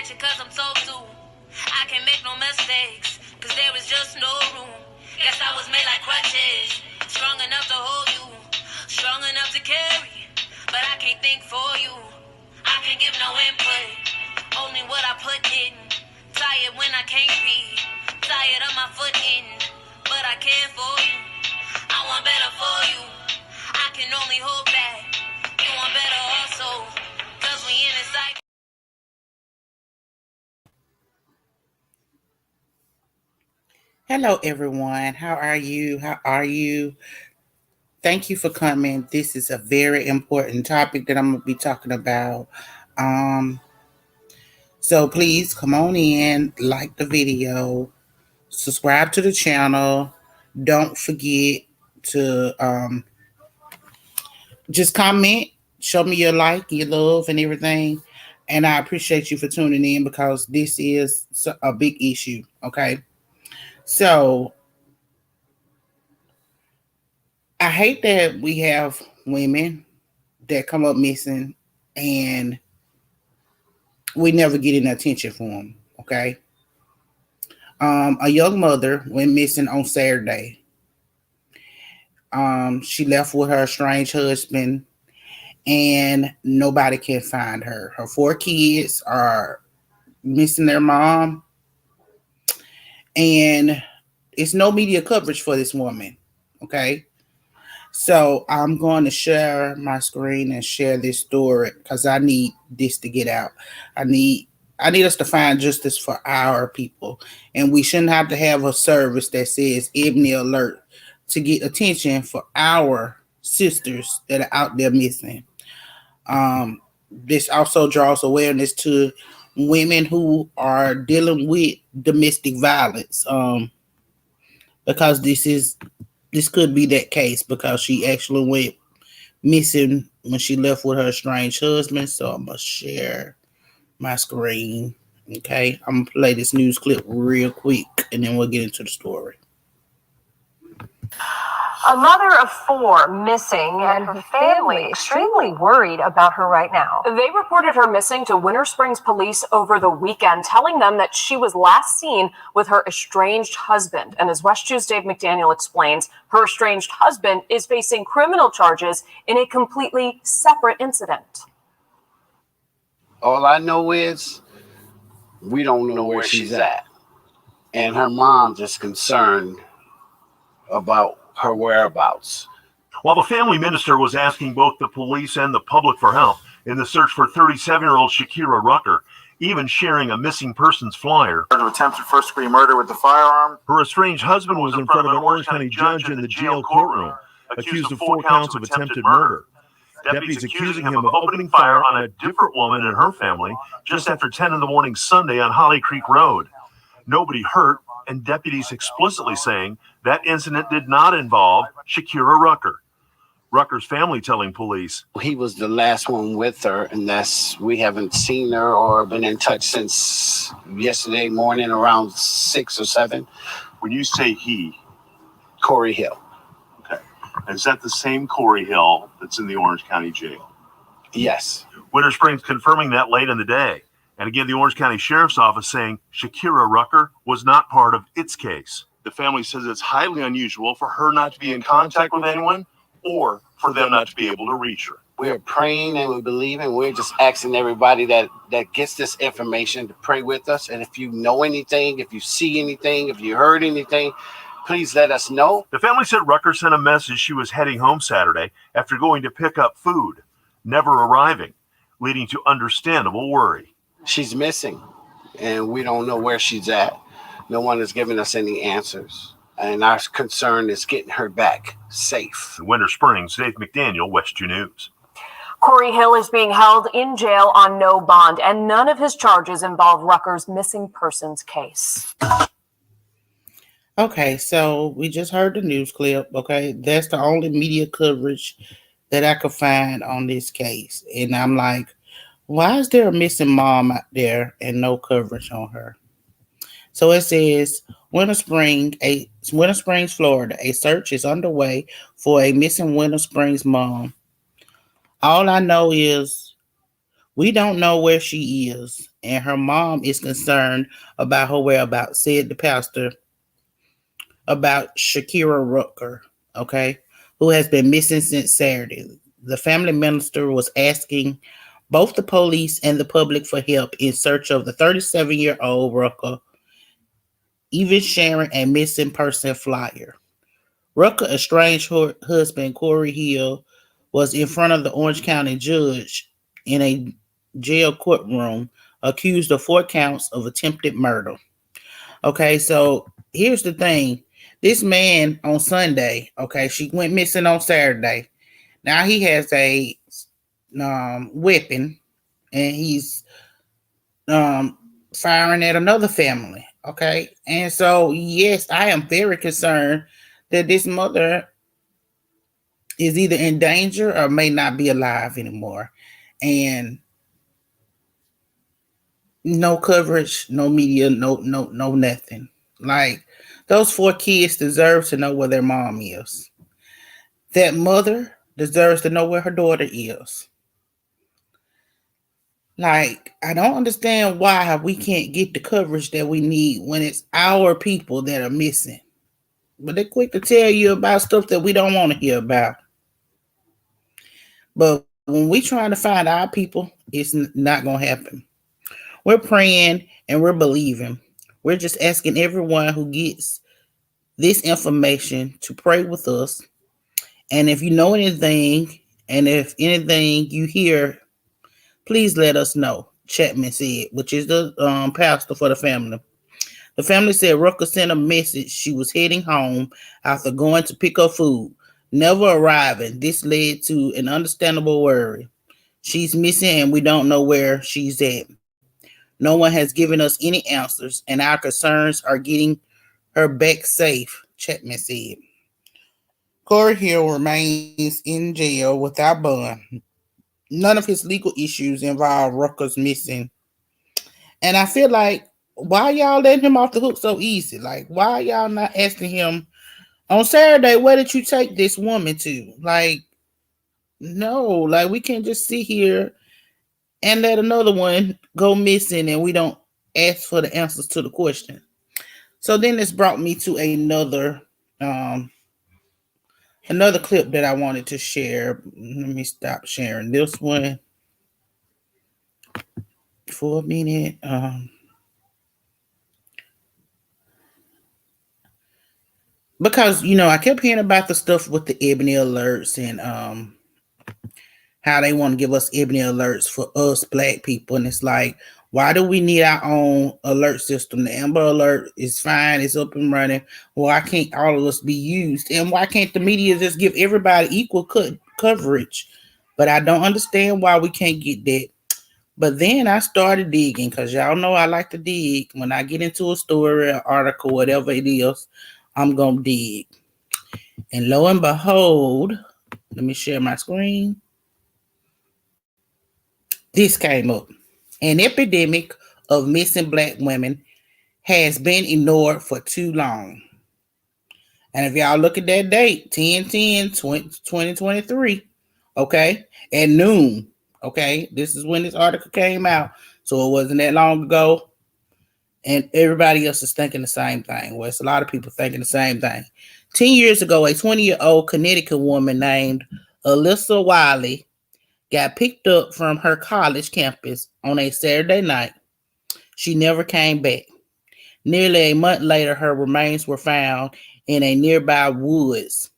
at you cause I'm so soon. I can't make no mistakes, cause there is just no room. Guess I was made like crutches, strong enough to hold you, strong enough to carry, but I can't think for you. I can't give no input, only what I put in. Tired when I can't be, tired of my footing, but I care for you. I want better for you, I can only hope that you want better also, cause we in a cycle. Hello, everyone. How are you? How are you? Thank you for coming. This is a very important topic that I'm going to be talking about. Um, so please come on in, like the video, subscribe to the channel. Don't forget to just comment, show me your like, your love, and everything. And I appreciate you for tuning in because this is a big issue. Okay. So I hate that we have women that come up missing and we never get any attention for them. Okay. A young mother went missing on Saturday. She left with her estranged husband and nobody can find her. Her 4 kids are missing their mom and it's no media coverage for this woman. Okay. So I'm going to share my screen and share this story because I need this to get out. I need us to find justice for our people, and we shouldn't have to have a service that says "Ebony Alert" to get attention for our sisters that are out there missing. This also draws awareness to women who are dealing with domestic violence, because this could be that case because she actually went missing when she left with her estranged husband. So I'm gonna share my screen. Okay, I'm gonna play this news clip real quick and then we'll get into the story. A mother of 4 missing and her family extremely worried about her right now. They reported her missing to Winter Springs police over the weekend, telling them that she was last seen with her estranged husband. And as West 2's Dave McDaniel explains, her estranged husband is facing criminal charges in a completely separate incident. All I know is we don't know where she's at. And her mom's just concerned about her whereabouts. While the family minister was asking both the police and the public for help in the search for 37-year-old Shakira Rucker, even sharing a missing persons flyer. Attempted first-degree murder with the firearm. Her estranged husband was in front of an Orange County judge in the jail courtroom, accused of 4 counts of attempted murder. Deputies accusing him of opening fire on a different woman and her family just after 10 in the morning Sunday on Holly Creek Road. Nobody hurt, and deputies explicitly saying that incident did not involve Shakira Rucker. Rucker's family telling police He was the last one with her, and we haven't seen her or been in touch since yesterday morning around 6 or 7. When you say he, Corey Hill. okay, is that the same Corey Hill that's in the Orange County jail? Yes. Winter Springs confirming that late in the day. And again, the Orange County Sheriff's Office saying Shakira Rucker was not part of its case. The family says it's highly unusual for her not to be in contact with anyone or for them not to be able to reach her. We're praying and we believe, and we're just asking everybody that gets this information to pray with us. And if you know anything, if you see anything, if you heard anything, please let us know. The family said Rucker sent a message she was heading home Saturday after going to pick up food, never arriving, leading to understandable worry. She's missing, and we don't know where she's at. No one has given us any answers, and our concern is getting her back safe. In Winter Springs, Dave McDaniel, West 2 News. Corey Hill is being held in jail on no bond, and none of his charges involve Rucker's missing persons case. Okay, so we just heard the news clip. Okay, that's the only media coverage that I could find on this case, and I'm like, why is there a missing mom out there and no coverage on her? So it says, Winter Springs, Florida. A search is underway for a missing Winter Springs mom. All I know is we don't know where she is, and her mom is concerned about her whereabouts, said the pastor about Shakira Rucker, okay, who has been missing since Saturday. The family minister was asking both the police and the public for help in search of the 37-year-old Rucker, even sharing a missing person flyer. Rucker, estranged husband Corey Hill, was in front of the Orange County judge in a jail courtroom, accused of 4 counts of attempted murder. Okay, so here's the thing. This man on Sunday, okay, she went missing on Saturday. Now he has a weapon, and he's firing at another family. Okay, and so yes, I am very concerned that this mother is either in danger or may not be alive anymore, and no coverage, no media, no nothing. Like, those 4 kids deserve to know where their mom is. That mother deserves to know where her daughter is. Like, I don't understand why we can't get the coverage that we need when it's our people that are missing. But they're quick to tell you about stuff that we don't want to hear about. But when we trying to find our people, it's not going to happen. We're praying and we're believing. We're just asking everyone who gets this information to pray with us. And if you know anything, and if anything you hear, please let us know, Chapman said, which is the pastor for the family. The family said Rucker sent a message. She was heading home after going to pick up food, never arriving. This led to an understandable worry. She's missing and we don't know where she's at. No one has given us any answers, and our concerns are getting her back safe, Chapman said. Corey Hill remains in jail without bond. None of his legal issues involve Rucker's missing. And I feel like, why y'all letting him off the hook so easy? Like, why y'all not asking him on Saturday, where did you take this woman to? Like, no, like, we can't just sit here and let another one go missing and we don't ask for the answers to the question. So then this brought me to another clip that I wanted to share. Let me stop sharing this one for a minute. Because, I kept hearing about the stuff with the Ebony alerts and how they want to give us Ebony alerts for us Black people. And it's like, why do we need our own alert system? The Amber Alert is fine. It's up and running. Why can't all of us be used? And why can't the media just give everybody equal coverage? But I don't understand why we can't get that. But then I started digging, because y'all know I like to dig. When I get into a story, an article, whatever it is, I'm going to dig. And lo and behold, let me share my screen. This came up. An epidemic of missing Black women has been ignored for too long. And if y'all look at that date, 10/10/2023, okay, at noon, okay, this is when this article came out. So it wasn't that long ago. And everybody else is thinking the same thing. Well, it's a lot of people thinking the same thing. 10 years ago, a 20-year-old Connecticut woman named Alyssa Wiley got picked up from her college campus on a Saturday night. She never came back. Nearly a month later, her remains were found in a nearby woods.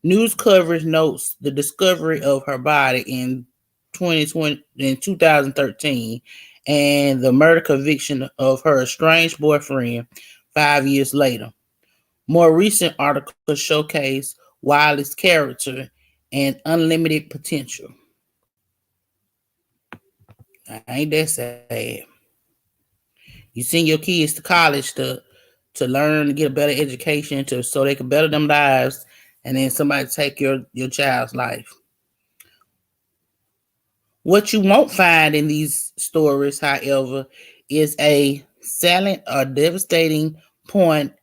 News coverage notes the discovery of her body in 2013 and the murder conviction of her estranged boyfriend 5 years later. More recent articles showcase Wiley's character and unlimited potential. Ain't that sad? You send your kids to college to learn, to get a better education, so they can better them lives, and then somebody take your child's life. What you won't find in these stories, however, is a salient or devastating point,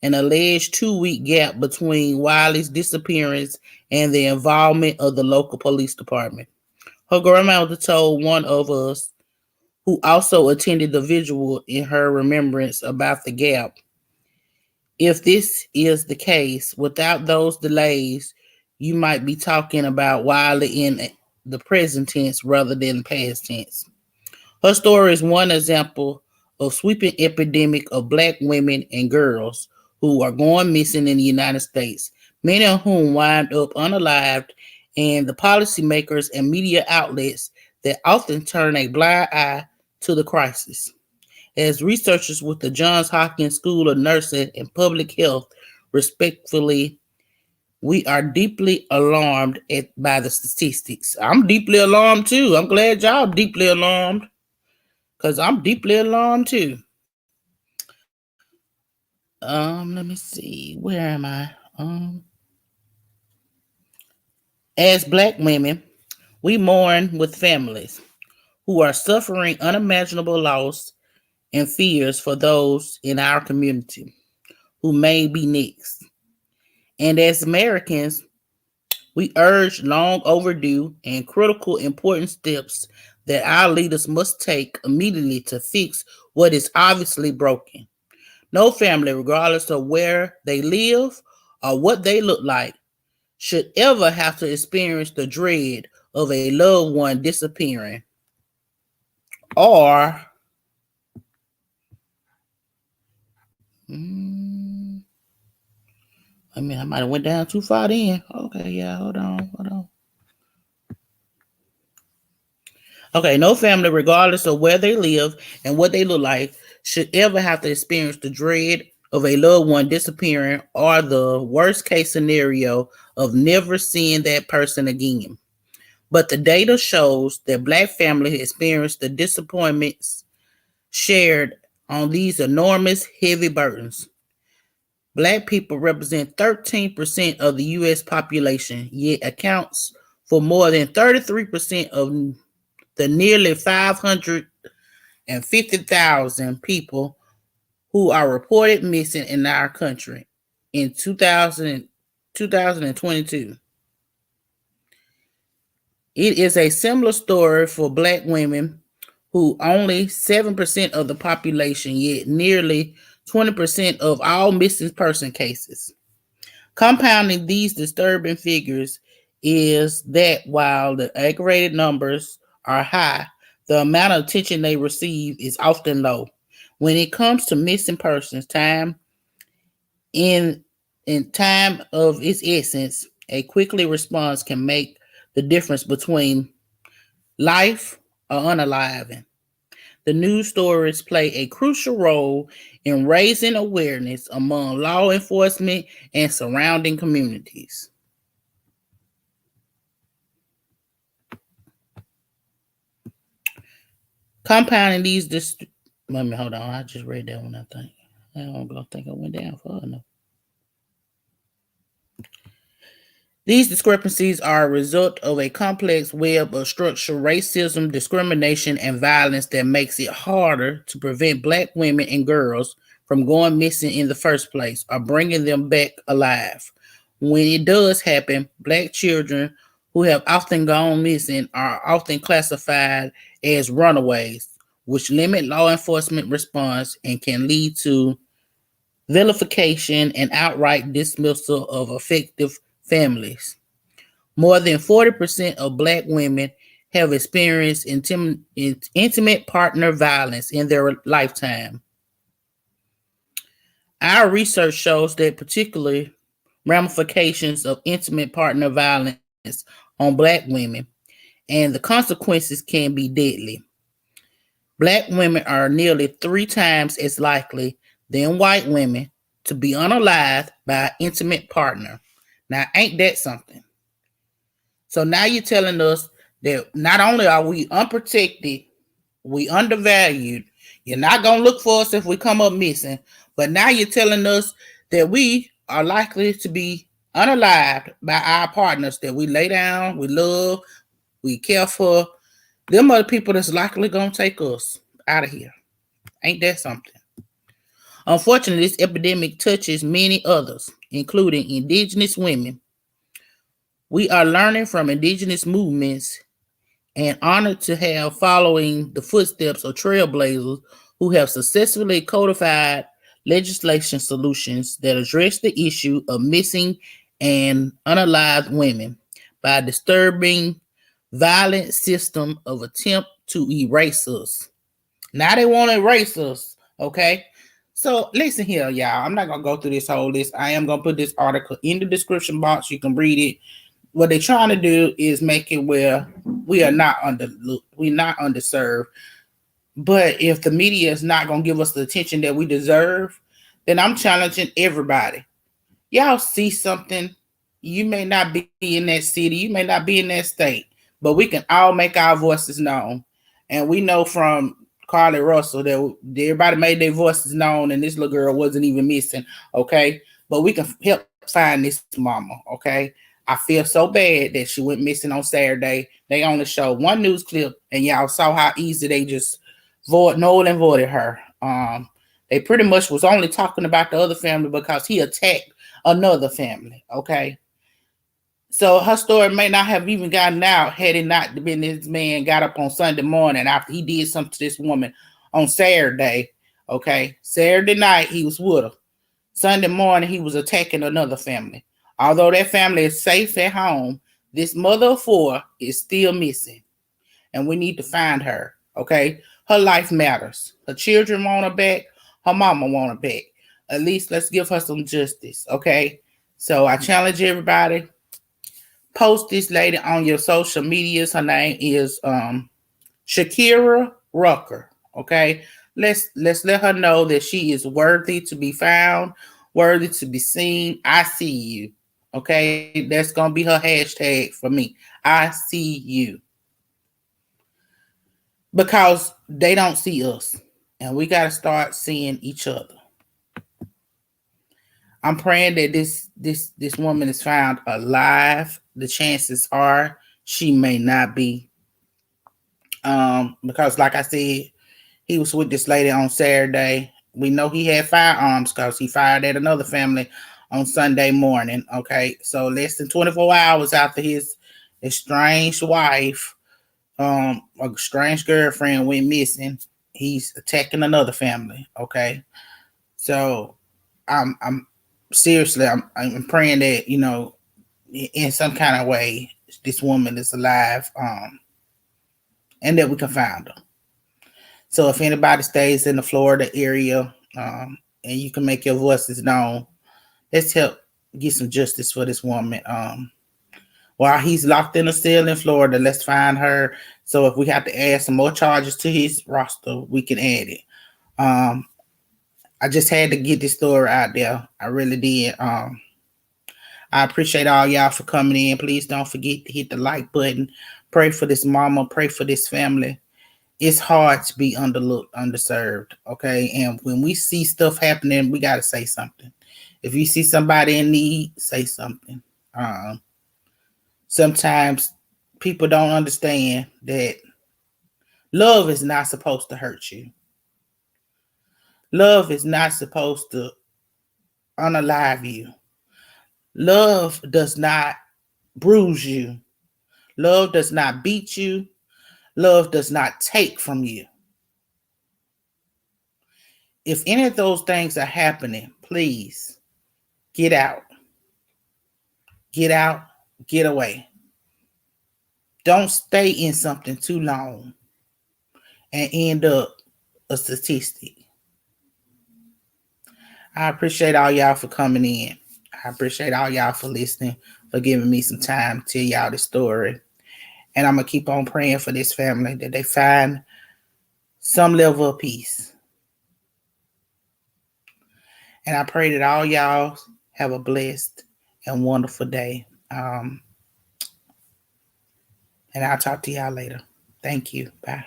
an alleged 2-week gap between Wiley's disappearance and the involvement of the local police department. Her grandmother told one of us who also attended the vigil in her remembrance about the gap. If this is the case, without those delays, you might be talking about Wiley in the present tense rather than the past tense. Her story is one example of sweeping epidemic of black women and girls who are going missing in the United States, many of whom wind up unalived, and the policymakers and media outlets that often turn a blind eye to the crisis. As researchers with the Johns Hopkins School of Nursing and Public Health, respectfully, we are deeply alarmed by the statistics. I'm deeply alarmed too. I'm glad y'all deeply alarmed because I'm deeply alarmed too. Let me see. Where am I? As black women, we mourn with families who are suffering unimaginable loss and fears for those in our community who may be next. And as Americans, we urge long overdue and critical important steps that our leaders must take immediately to fix what is obviously broken. No family, regardless of where they live or what they look like, should ever have to experience the dread of a loved one disappearing. Or, I might have went down too far then. Okay, yeah, hold on. Okay, no family, regardless of where they live and what they look like, should ever have to experience the dread of a loved one disappearing or the worst case scenario of never seeing that person again. But the data shows that black families experience the disappointments shared on these enormous, heavy burdens. Black people represent 13% of the U.S. population, yet accounts for more than 33% of the nearly 550,000 people who are reported missing in our country in 2022. It is a similar story for black women, who only 7% of the population, yet nearly 20% of all missing person cases. Compounding these disturbing figures is that while the aggregated numbers are high, the amount of attention they receive is often low. When it comes to missing persons, time in time of its essence, a quickly response can make the difference between life or unaliving. The news stories play a crucial role in raising awareness among law enforcement and surrounding communities. Compounding these let me hold on. I just read that one, I think. I don't think I went down far enough. These discrepancies are a result of a complex web of structural racism, discrimination, and violence that makes it harder to prevent black women and girls from going missing in the first place or bringing them back alive. When it does happen, black children who have often gone missing are often classified as runaways, which limit law enforcement response and can lead to vilification and outright dismissal of effective families. More than 40% of black women have experienced intimate partner violence in their lifetime. Our research shows that particularly ramifications of intimate partner violence on black women, and the consequences can be deadly. Black women are nearly 3 times as likely than white women to be unalived by an intimate partner. Now, ain't that something? So now you're telling us that not only are we unprotected, we undervalued, you're not going to look for us if we come up missing, but now you're telling us that we are likely to be unalived by our partners that we lay down, we love, we care for. Them are the people that's likely going to take us out of here. Ain't that something? Unfortunately, this epidemic touches many others, including indigenous women. We are learning from indigenous movements and honored to have following the footsteps of trailblazers who have successfully codified legislation solutions that address the issue of missing and unalived women by disturbing violent system of attempt to erase us. Now they want to erase us, okay? So listen here, y'all. I'm not gonna go through this whole list. I am gonna put this article in the description box. You can read it. What they're trying to do is make it where we're not underserved. But if the media is not gonna give us the attention that we deserve, then I'm challenging everybody. Y'all see something. You may not be in that city, you may not be in that state, but we can all make our voices known. And we know from Carly Russell that everybody made their voices known, and this little girl wasn't even missing. Okay, but we can help find this mama. Okay, I feel so bad that she went missing on Saturday. They only showed one news clip, and y'all saw how easy they just null and voided her. They pretty much was only talking about the other family because he attacked another family. Okay, so her story may not have even gotten out had it not been this man got up on Sunday morning after he did something to this woman on Saturday. Okay, Saturday night he was with her. Sunday morning he was attacking another family. Although that family is safe at home, this mother of four is still missing, and we need to find her. Okay, her life matters. Her children want her back. Her mama want her back. At least let's give her some justice. Okay, so I challenge everybody. Post this lady on your social medias. Her name is Shakira Rucker. Okay, let's let her know that she is worthy to be found, worthy to be seen. I see you. Okay, that's gonna be her hashtag for me. I see you, because they don't see us, and we got to start seeing each other. I'm praying that this woman is found alive. The chances are she may not be, because like I said, he was with this lady on Saturday. We know he had firearms because he fired at another family on Sunday morning. Okay, so less than 24 hours after his estranged wife, a strange girlfriend went missing, he's attacking another family. Okay, so I'm seriously, I'm praying that, in some kind of way, this woman is alive, and that we can find her. So if anybody stays in the Florida area, and you can make your voices known, let's help get some justice for this woman. While he's locked in a cell in Florida, let's find her. So if we have to add some more charges to his roster, we can add it. I just had to get this story out there. I really did. I appreciate all y'all for coming in. Please don't forget to hit the like button. Pray for this mama. Pray for this family. It's hard to be underlooked, underserved. Okay. And when we see stuff happening, we got to say something. If you see somebody in need, say something. Sometimes people don't understand that love is not supposed to hurt you. Love is not supposed to unalive you. Love does not bruise you. Love does not beat you. Love does not take from you. If any of those things are happening, please get out. Get out. Get away. Don't stay in something too long and end up a statistic. I appreciate all y'all for coming in. I appreciate all y'all for listening, for giving me some time to tell y'all the story. And I'm going to keep on praying for this family that they find some level of peace. And I pray that all y'all have a blessed and wonderful day. And I'll talk to y'all later. Thank you. Bye.